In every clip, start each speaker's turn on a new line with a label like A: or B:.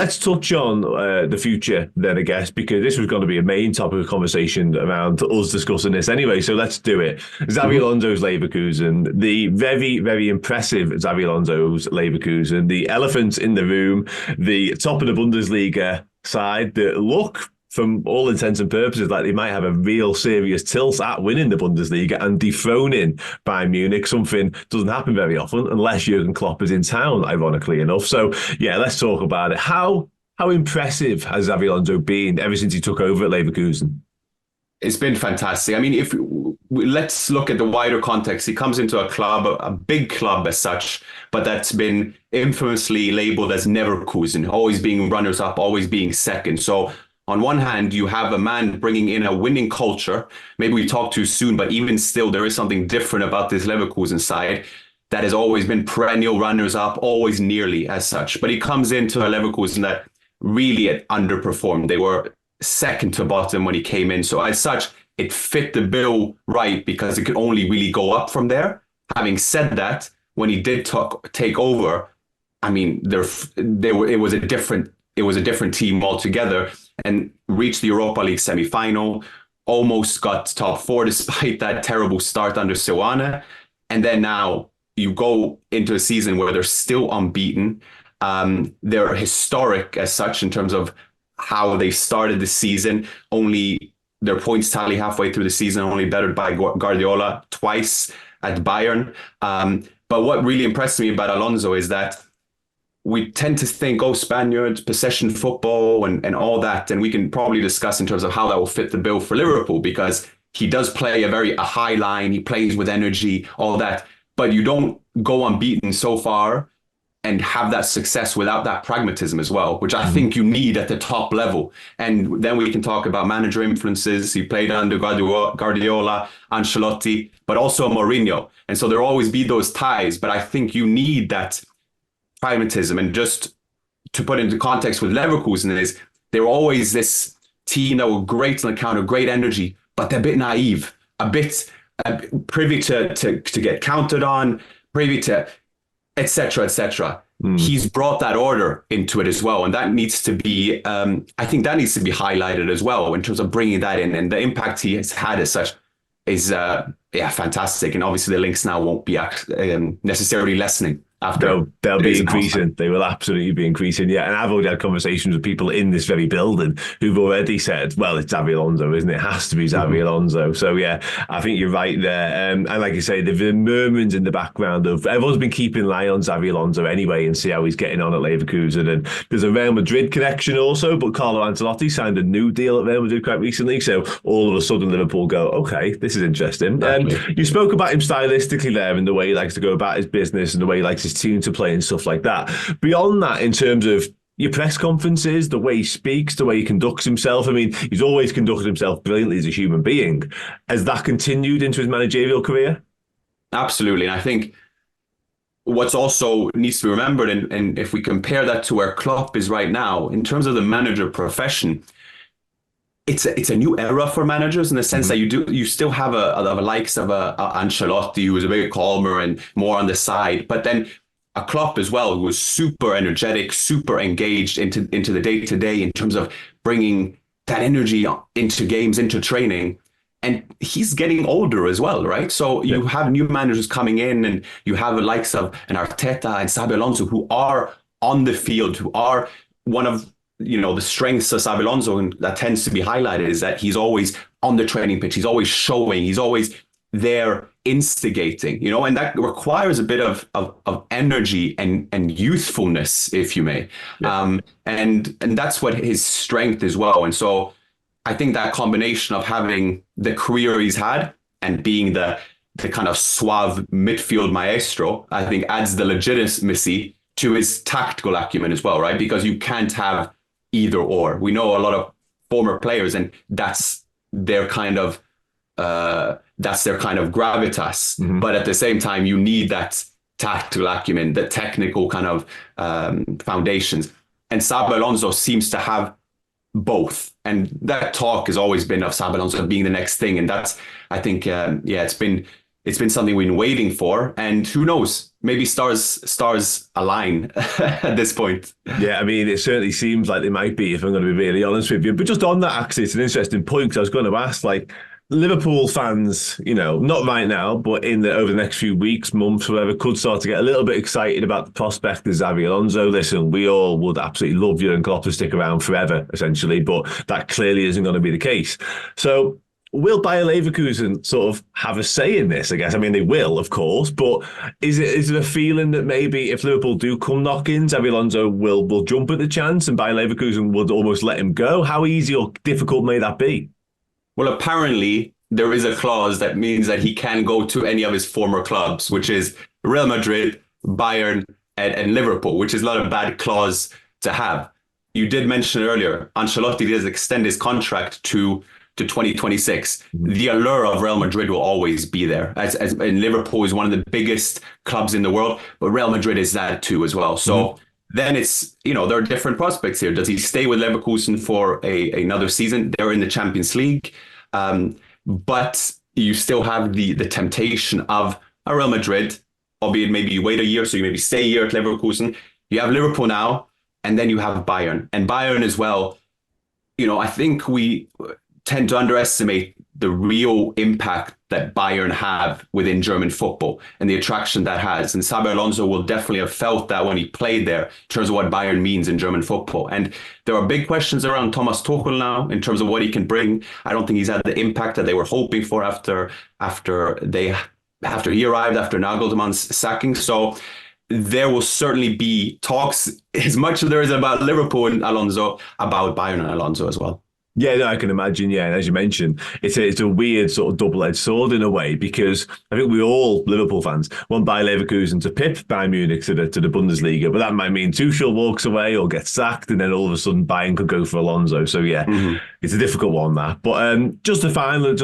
A: let's touch on the future then, I guess, because this was going to be a main topic of conversation around us discussing this anyway. So let's do it. Xabi Alonso's Leverkusen, the very, very impressive Xabi Alonso's Leverkusen, the elephant in the room, the top of the Bundesliga side that look, from all intents and purposes, like they might have a real serious tilt at winning the Bundesliga and dethroning Bayern Munich. Something doesn't happen very often unless Jurgen Klopp is in town, ironically enough. So, yeah, let's talk about it. How impressive has Xabi Alonso been ever since he took over at Leverkusen?
B: It's been fantastic. I mean, let's look at the wider context. He comes into a club, a big club as such, but that's been infamously labeled as Neverkusen, always being runners-up, always being second. So, on one hand, you have a man bringing in a winning culture. Maybe we talk too soon, but even still, there is something different about this Leverkusen side that has always been perennial runners-up, always nearly as such. But he comes into a Leverkusen that really had underperformed. They were second to bottom when he came in. So as such, it fit the bill right because it could only really go up from there. Having said that, when he did take over, I mean, it was a different team altogether, and reached the Europa League semi-final, almost got top four despite that terrible start under Seoane. And then now you go into a season where they're still unbeaten. They're historic as such in terms of how they started the season. Only their points tally halfway through the season, only bettered by Guardiola twice at Bayern. But what really impressed me about Alonso is that we tend to think, Spaniards, possession football and all that. And we can probably discuss in terms of how that will fit the bill for Liverpool, because he does play a high line. He plays with energy, all that. But you don't go unbeaten so far and have that success without that pragmatism as well, which I think you need at the top level. And then we can talk about manager influences. He played under Guardiola, Ancelotti, but also Mourinho. And so there'll always be those ties. But I think you need that pragmatism. And just to put into context with Leverkusen is they're always this team that were great on the counter, great energy, but they're a bit naive, a bit privy to get counted on, privy to et cetera, et cetera. He's brought that order into it as well. And that needs to be, I think that needs to be highlighted as well in terms of bringing that in. And the impact he has had as such is, fantastic. And obviously the links now won't be necessarily lessening.
A: They'll be increasing. They will absolutely be increasing. Yeah, and I've already had conversations with people in this very building who've already said, well, it's Xabi Alonso, isn't it? It has to be Xabi Alonso. So, yeah, I think you're right there. And like you say, there've been murmurings in the background of everyone's been keeping an eye on Xabi Alonso anyway and see how he's getting on at Leverkusen. And there's a Real Madrid connection also, but Carlo Ancelotti signed a new deal at Real Madrid quite recently. So all of a sudden Liverpool go, okay, this is interesting. You spoke about him stylistically there and the way he likes to go about his business and the way he likes his team to play and stuff like that. Beyond that, in terms of your press conferences, the way he speaks, the way he conducts himself, I mean, he's always conducted himself brilliantly as a human being. Has that continued into his managerial career?
B: Absolutely. And I think what's also needs to be remembered, and if we compare that to where Klopp is right now, in terms of the manager profession, it's a new era for managers in the sense that you still have a likes of a Ancelotti, who is a bit calmer and more on the side, but then a Klopp as well, who was super energetic, super engaged into the day-to-day in terms of bringing that energy into games, into training. And he's getting older as well, right? So you have new managers coming in, and you have the likes of an Arteta and Xabi Alonso, who are on the field, who are one of the strengths of Xabi Alonso, and that tends to be highlighted, is that he's always on the training pitch. He's always showing. He's always there instigating, and that requires a bit of energy and youthfulness, if you may. And that's what his strength as well. And so I think that combination of having the career he's had and being the kind of suave midfield maestro, I think adds the legitimacy to his tactical acumen as well, right? Because you can't have either or. We know a lot of former players, and that's their kind of gravitas. But at the same time, you need that tactical acumen, the technical kind of foundations. And Xabi Alonso seems to have both. And that talk has always been of Xabi Alonso being the next thing. And that's, I think, it's been It's been something we've been waiting for, and who knows? Maybe stars align at this point.
A: Yeah, I mean, it certainly seems like they might be, if I'm going to be really honest with you. But just on that, actually, it's an interesting point, because I was going to ask, like, Liverpool fans, not right now, but over the next few weeks, months, whatever, could start to get a little bit excited about the prospect of Xabi Alonso. Listen, we all would absolutely love Jurgen Klopp to stick around forever, essentially, but that clearly isn't going to be the case. So will Bayer Leverkusen sort of have a say in this, I guess? I mean, they will, of course, but is it a feeling that maybe if Liverpool do come knocking, Xabi Alonso will jump at the chance and Bayer Leverkusen would almost let him go? How easy or difficult may that be?
B: Well, apparently there is a clause that means that he can go to any of his former clubs, which is Real Madrid, Bayern, and Liverpool, which is not a bad clause to have. You did mention earlier, Ancelotti does extend his contract to 2026. The allure of Real Madrid will always be there. And Liverpool is one of the biggest clubs in the world, but Real Madrid is that too as well. So then it's, there are different prospects here. Does he stay with Leverkusen for another season? They're in the Champions League. But you still have the temptation of a Real Madrid, albeit maybe you wait a year, so you maybe stay a year at Leverkusen. You have Liverpool now, and then you have Bayern. And Bayern as well, I think we tend to underestimate the real impact that Bayern have within German football and the attraction that has. And Xabi Alonso will definitely have felt that when he played there in terms of what Bayern means in German football. And there are big questions around Thomas Tuchel now in terms of what he can bring. I don't think he's had the impact that they were hoping for after he arrived after Nagelsmann's sacking. So there will certainly be talks, as much as there is about Liverpool and Alonso, about Bayern and Alonso as well.
A: Yeah, no, I can imagine. Yeah, and as you mentioned, it's a weird sort of double-edged sword in a way, because I think we all, Liverpool fans, want Bayer Leverkusen to pip Bayern Munich to the Bundesliga, but that might mean Tuchel walks away or gets sacked, and then all of a sudden Bayern could go for Alonso. So yeah, it's a difficult one, that. But just to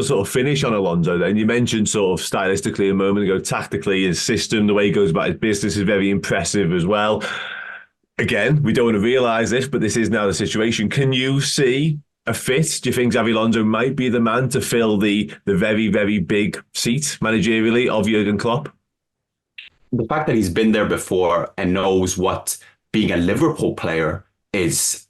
A: sort of finish on Alonso, then you mentioned sort of stylistically a moment ago, tactically, his system, the way he goes about his business is very impressive as well. Again, we don't want to realise this, but this is now the situation. Can you see a fit? Do you think Xabi Alonso might be the man to fill the very, very big seat managerially of Jurgen Klopp?
B: The fact that he's been there before and knows what being a Liverpool player has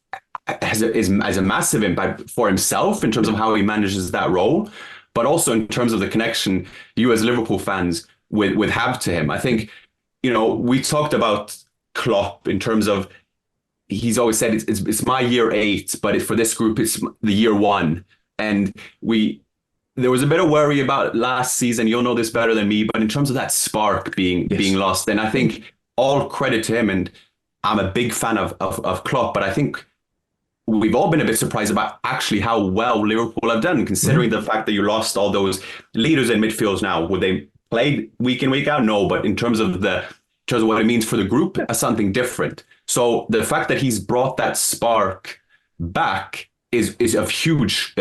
B: a massive impact for himself in terms of how he manages that role, but also in terms of the connection you as Liverpool fans would have to him. I think, we talked about Klopp in terms of, he's always said it's my year 8, but for this group, it's the year 1. And there was a bit of worry about last season. You'll know this better than me, but in terms of that spark being lost, and I think all credit to him. And I'm a big fan of Klopp, but I think we've all been a bit surprised about actually how well Liverpool have done, considering the fact that you lost all those leaders in midfields now. Would they play week in, week out? No, but in terms of what it means for the group, that's something different. So the fact that he's brought that spark back is of huge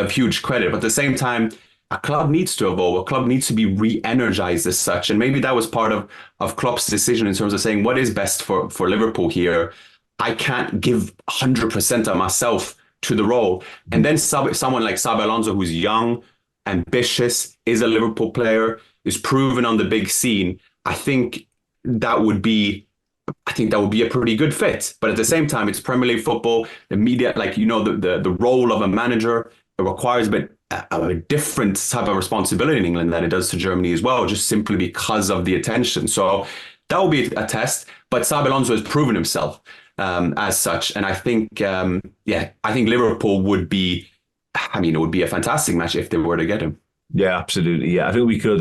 B: credit. But at the same time, a club needs to evolve. A club needs to be re-energized as such. And maybe that was part of Klopp's decision in terms of saying what is best for Liverpool here. I can't give 100% of myself to the role. And then someone like Xabi Alonso, who's young, ambitious, is a Liverpool player, is proven on the big scene. I think that would be a pretty good fit. But at the same time, it's Premier League football. The media, the role of a manager, it requires a different type of responsibility in England than it does to Germany as well, just simply because of the attention. So that will be a test. But Xabi Alonso has proven himself as such. And I think, I think Liverpool would be, it would be a fantastic match if they were to get him.
A: Yeah, absolutely. Yeah, I think we could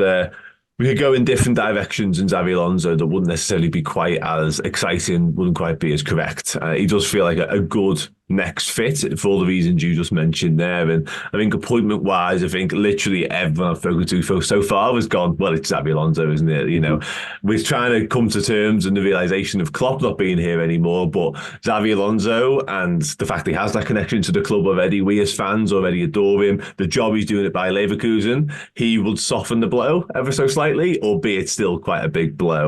A: go in different directions in Xabi Alonso that wouldn't necessarily be quite as exciting, wouldn't quite be as correct. He does feel like a good next fit for all the reasons you just mentioned there. And I think appointment-wise, I think literally everyone I've spoken to so far has gone, well, it's Xabi Alonso, isn't it? We're trying to come to terms and the realisation of Klopp not being here anymore, but Xabi Alonso and the fact he has that connection to the club already, we as fans already adore him. The job he's doing at Bayer Leverkusen, he would soften the blow ever so slightly, albeit still quite a big blow.